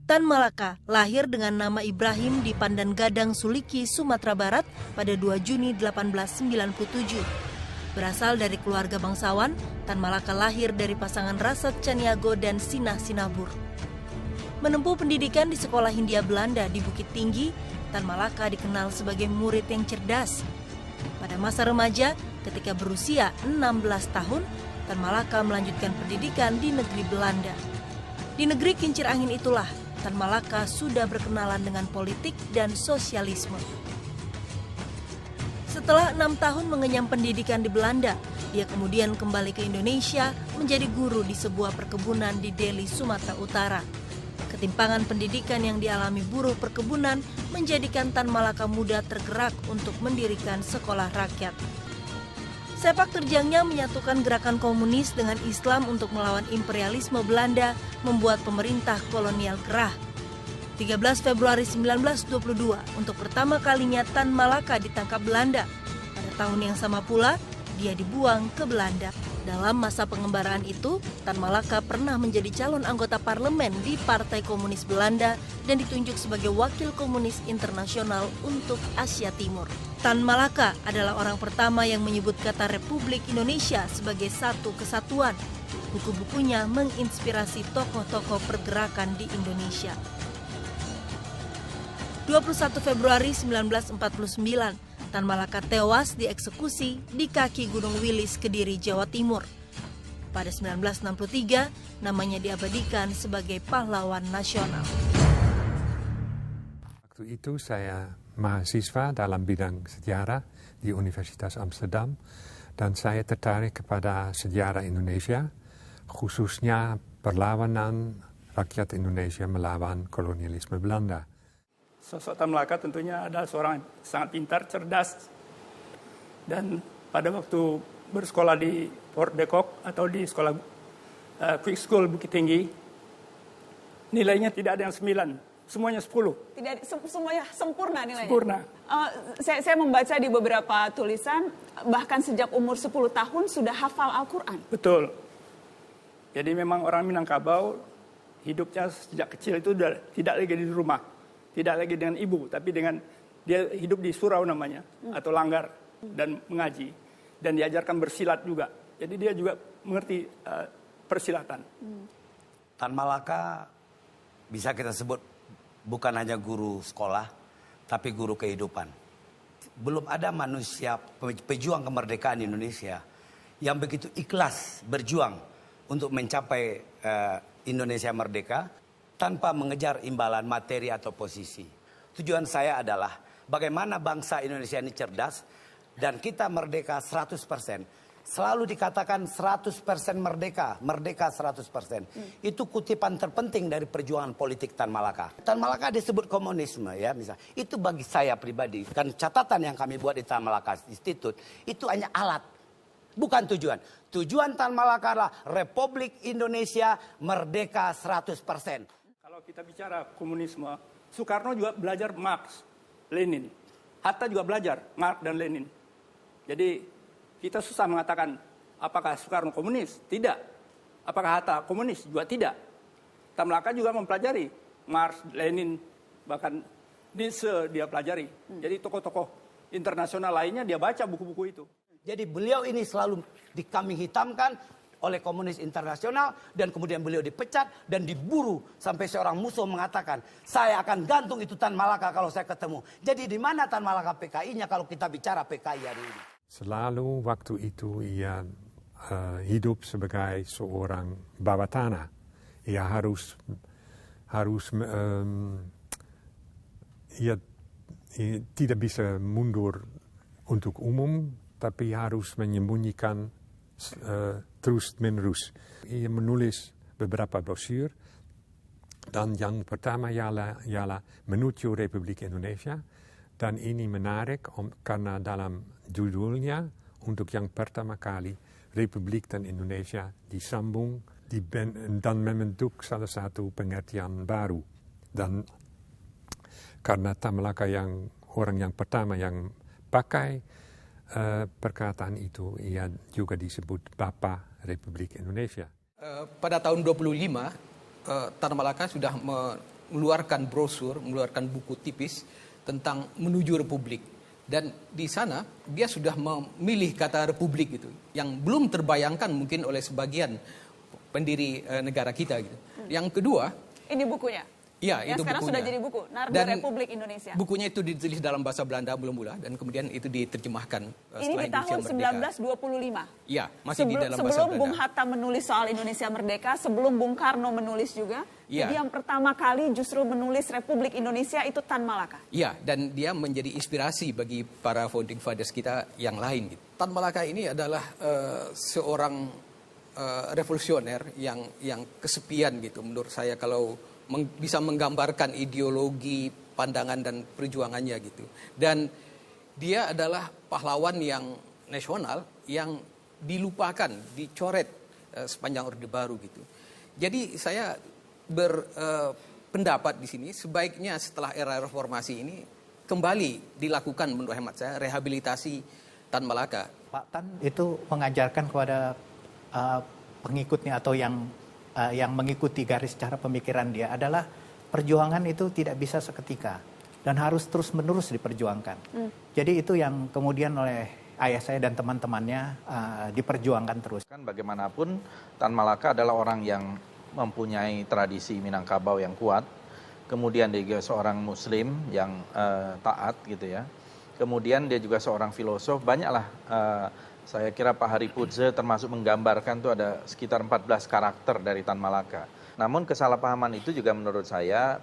Tan Malaka lahir dengan nama Ibrahim di Pandan Gadang, Suliki, Sumatera Barat pada 2 Juni 1897. Berasal dari keluarga bangsawan, Tan Malaka lahir dari pasangan Rasad Caniago dan Sinah Sinabur. Menempuh pendidikan di sekolah Hindia Belanda di Bukit Tinggi, Tan Malaka dikenal sebagai murid yang cerdas. Pada masa remaja, ketika berusia 16 tahun, Tan Malaka melanjutkan pendidikan di negeri Belanda. Di negeri kincir angin itulah, Tan Malaka sudah berkenalan dengan politik dan sosialisme. Setelah 6 tahun mengenyam pendidikan di Belanda, dia kemudian kembali ke Indonesia menjadi guru di sebuah perkebunan di Deli, Sumatera Utara. Ketimpangan pendidikan yang dialami buruh perkebunan menjadikan Tan Malaka muda tergerak untuk mendirikan sekolah rakyat. Sepak terjangnya menyatukan gerakan komunis dengan Islam untuk melawan imperialisme Belanda membuat pemerintah kolonial gerah. 13 Februari 1922, untuk pertama kalinya Tan Malaka ditangkap Belanda. Pada tahun yang sama pula, dia dibuang ke Belanda. Dalam masa pengembaraan itu, Tan Malaka pernah menjadi calon anggota parlemen di Partai Komunis Belanda dan ditunjuk sebagai wakil komunis internasional untuk Asia Timur. Tan Malaka adalah orang pertama yang menyebut kata Republik Indonesia sebagai satu kesatuan. Buku-bukunya menginspirasi tokoh-tokoh pergerakan di Indonesia. 21 Februari 1949, Tan Malaka tewas dieksekusi di kaki Gunung Wilis, Kediri, Jawa Timur. Pada 1963, namanya diabadikan sebagai pahlawan nasional. Waktu itu saya mahasiswa dalam bidang sejarah di Universitas Amsterdam dan saya tertarik kepada sejarah Indonesia, khususnya perlawanan rakyat Indonesia melawan kolonialisme Belanda. Sosok Tan Malaka tentunya adalah seorang sangat pintar, cerdas, dan pada waktu bersekolah di Fort de Kock atau di sekolah Quick School Bukit Tinggi, nilainya tidak ada yang 9, semuanya 10. Semuanya sempurna nilainya? Sempurna. Saya membaca di beberapa tulisan, bahkan sejak umur 10 tahun sudah hafal Al-Quran. Betul. Jadi memang orang Minangkabau hidupnya sejak kecil itu tidak lagi di rumah. Tidak lagi dengan ibu, tapi dengan dia hidup di surau namanya, atau langgar, dan mengaji. Dan diajarkan bersilat juga. Jadi dia juga mengerti persilatan. Tan Malaka bisa kita sebut bukan hanya guru sekolah, tapi guru kehidupan. Belum ada manusia pejuang kemerdekaan Indonesia yang begitu ikhlas berjuang untuk mencapai Indonesia merdeka tanpa mengejar imbalan materi atau posisi. Tujuan saya adalah bagaimana bangsa Indonesia ini cerdas dan kita merdeka 100%. Selalu dikatakan 100% merdeka, merdeka 100%. Itu kutipan terpenting dari perjuangan politik Tan Malaka. Tan Malaka disebut komunisme ya misalnya. Itu bagi saya pribadi, kan catatan yang kami buat di Tan Malaka Institute, itu hanya alat, bukan tujuan. Tujuan Tan Malaka adalah Republik Indonesia merdeka 100%. Kalau kita bicara komunisme, Soekarno juga belajar Marx, Lenin. Hatta juga belajar Marx dan Lenin. Jadi kita susah mengatakan apakah Soekarno komunis? Tidak. Apakah Hatta komunis? Juga tidak. Tan Malaka juga mempelajari Marx, Lenin, bahkan Nietzsche dia pelajari. Jadi tokoh-tokoh internasional lainnya dia baca buku-buku itu. Jadi beliau ini selalu dikambing hitamkan oleh komunis internasional dan kemudian beliau dipecat dan diburu sampai seorang musuh mengatakan saya akan gantung itu Tan Malaka kalau saya ketemu. Jadi di mana Tan Malaka PKI-nya kalau kita bicara PKI hari ini? Selalu waktu itu ia hidup sebagai seorang bawah tanah. Ia harus ia tidak bisa mundur untuk umum, tapi harus menyembunyikan terus menerus. Ia menulis beberapa brosur dan yang pertama ialah menuju Republik Indonesia dan ini menarik karena dalam judulnya untuk yang pertama kali Republik dan Indonesia disambung dan membentuk salah satu pengertian baru dan karena Tan Malaka yang orang yang pertama yang pakai perkataan itu, ia juga disebut Bapa Republik Indonesia. Pada tahun 25, Tan Malaka sudah mengeluarkan brosur, mengeluarkan buku tipis tentang menuju republik. Dan di sana dia sudah memilih kata republik gitu, yang belum terbayangkan mungkin oleh sebagian pendiri negara kita gitu. Yang kedua, ini bukunya. Ya, yang itu sekarang bukunya. sudah jadi buku, Nardo Dan Republik Indonesia. Bukunya itu ditulis dalam bahasa Belanda mula-mula dan kemudian itu diterjemahkan ini di tahun 1925. Ya, masih di dalam bahasa sebelum Belanda. Bung Hatta menulis soal Indonesia Merdeka, sebelum Bung Karno menulis juga. Ya. Jadi yang pertama kali justru menulis Republik Indonesia itu Tan Malaka. Ya, dan dia menjadi inspirasi bagi para founding fathers kita yang lain. Tan Malaka ini adalah seorang revolusioner yang kesepian gitu menurut saya, kalau bisa menggambarkan ideologi, pandangan dan perjuangannya gitu. Dan dia adalah pahlawan yang nasional yang dilupakan, dicoret sepanjang Orde Baru gitu. Jadi saya berpendapat di sini sebaiknya setelah era reformasi ini kembali dilakukan menurut hemat saya rehabilitasi Tan Malaka. Pak Tan itu mengajarkan kepada pengikutnya atau yang mengikuti garis cara pemikiran dia adalah perjuangan itu tidak bisa seketika dan harus terus-menerus diperjuangkan. Jadi itu yang kemudian oleh ayah saya dan teman-temannya diperjuangkan terus. Kan bagaimanapun Tan Malaka adalah orang yang mempunyai tradisi Minangkabau yang kuat. Kemudian dia juga seorang muslim yang taat gitu ya. Kemudian dia juga seorang filosof. Banyaklah saya kira Pak Hari Pudze termasuk menggambarkan tuh ada sekitar 14 karakter dari Tan Malaka. Namun kesalahpahaman itu juga menurut saya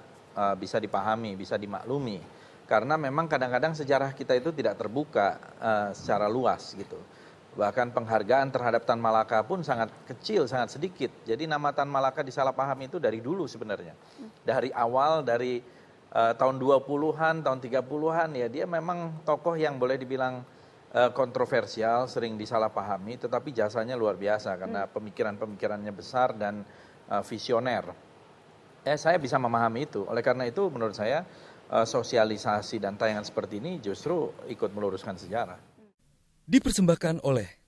bisa dipahami, bisa dimaklumi. Karena memang kadang-kadang sejarah kita itu tidak terbuka secara luas gitu. Bahkan penghargaan terhadap Tan Malaka pun sangat kecil, sangat sedikit. Jadi nama Tan Malaka disalahpahami itu dari dulu sebenarnya. Dari awal, dari tahun 20-an, tahun 30-an ya dia memang tokoh yang boleh dibilang kontroversial, sering disalahpahami, tetapi jasanya luar biasa karena pemikiran-pemikirannya besar dan visioner. Saya bisa memahami itu. Oleh karena itu menurut saya sosialisasi dan tayangan seperti ini justru ikut meluruskan sejarah. Dipersembahkan oleh